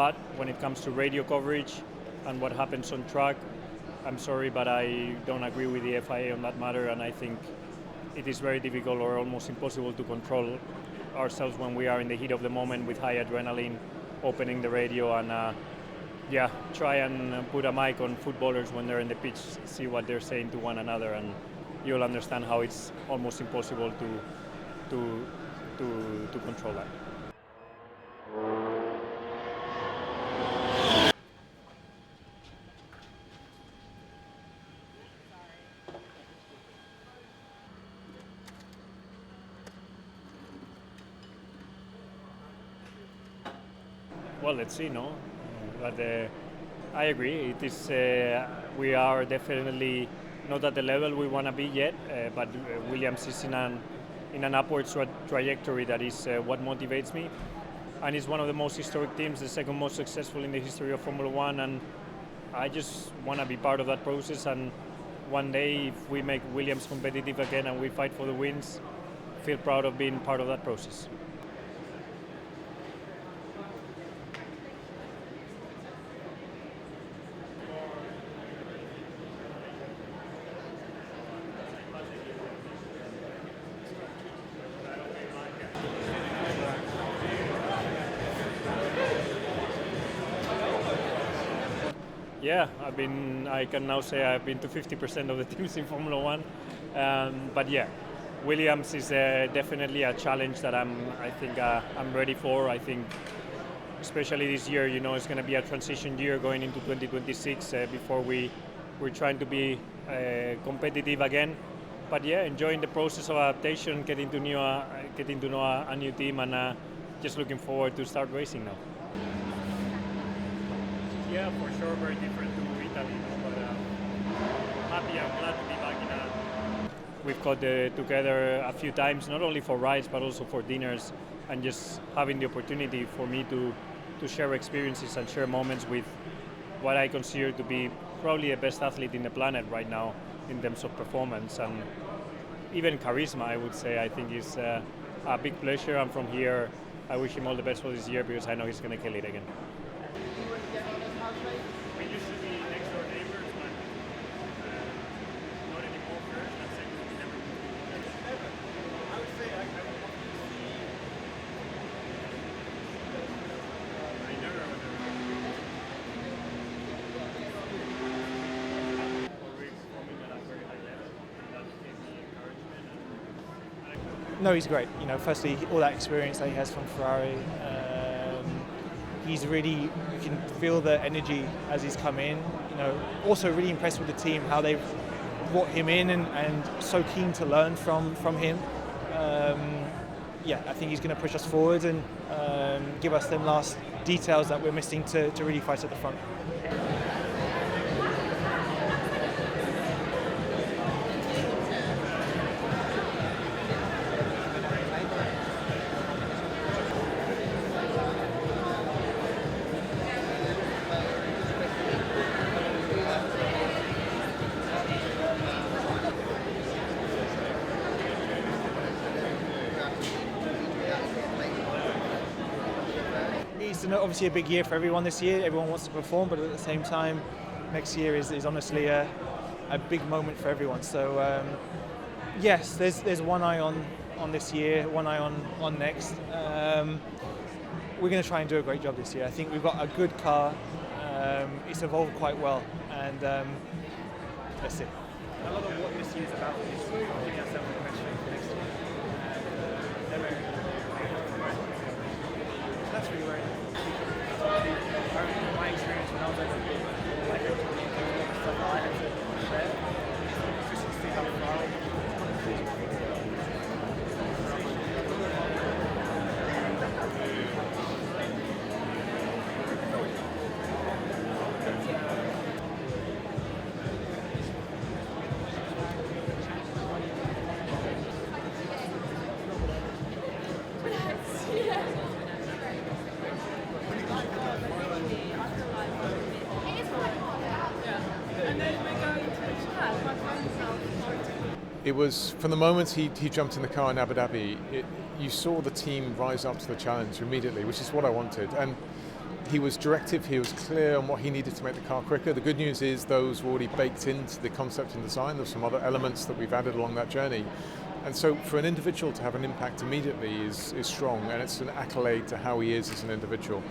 But when it comes to radio coverage and what happens on track, I'm sorry, but I don't agree with the FIA on that matter, and I think it is very difficult or almost impossible to control ourselves when we are in the heat of the moment with high adrenaline, opening the radio and try and put a mic on footballers when they're in the pitch, see what they're saying to one another, and you'll understand how it's almost impossible to control that. Well, let's see, no? But I agree. It is. We are definitely not at the level we want to be yet. But Williams is in an upwards trajectory that is what motivates me, and it's one of the most historic teams, the second most successful in the history of Formula One, and I just want to be part of that process. And one day, if we make Williams competitive again and we fight for the wins, feel proud of being part of that process. Yeah, I can now say I've been to 50% of the teams in Formula One. But yeah, Williams is definitely a challenge that I'm ready for. I think, especially this year, it's going to be a transition year going into 2026 before we're trying to be competitive again. But yeah, enjoying the process of adaptation, getting to know a new team, and just looking forward to start racing now. Yeah, for sure, very different to Italy, but happy and glad to be back We've got together a few times, not only for rides, but also for dinners, and just having the opportunity for me to share experiences and share moments with what I consider to be probably the best athlete in the planet right now in terms of performance and even charisma, I would say. I think is a big pleasure. I'm from here. I wish him all the best for this year because I know he's going to kill it again. We used to be next door neighbors, but not anymore. First and second, we never moved. I would say I never always performing at a very high level. That gave me encouragement. No, he's great. Firstly, all that experience that he has from Ferrari. He's really, you can feel the energy as he's come in. Also really impressed with the team, how they've brought him in and so keen to learn from him. I think he's going to push us forward and give us them last details that we're missing to really fight at the front. It's obviously a big year for everyone this year. Everyone wants to perform, but at the same time, next year is honestly a big moment for everyone. So yes, there's one eye on this year, one eye on next. We're going to try and do a great job this year. I think we've got a good car. It's evolved quite well, and let's see. A lot of what this year is about is giving ourselves a question for next year. That's really where my experience when I was over there, stuff that I had to share. Just to see how far It was, from the moment he jumped in the car in Abu Dhabi, you saw the team rise up to the challenge immediately, which is what I wanted. And he was directive, he was clear on what he needed to make the car quicker. The good news is those were already baked into the concept and design. There's some other elements that we've added along that journey. And so for an individual to have an impact immediately is strong, and it's an accolade to how he is as an individual.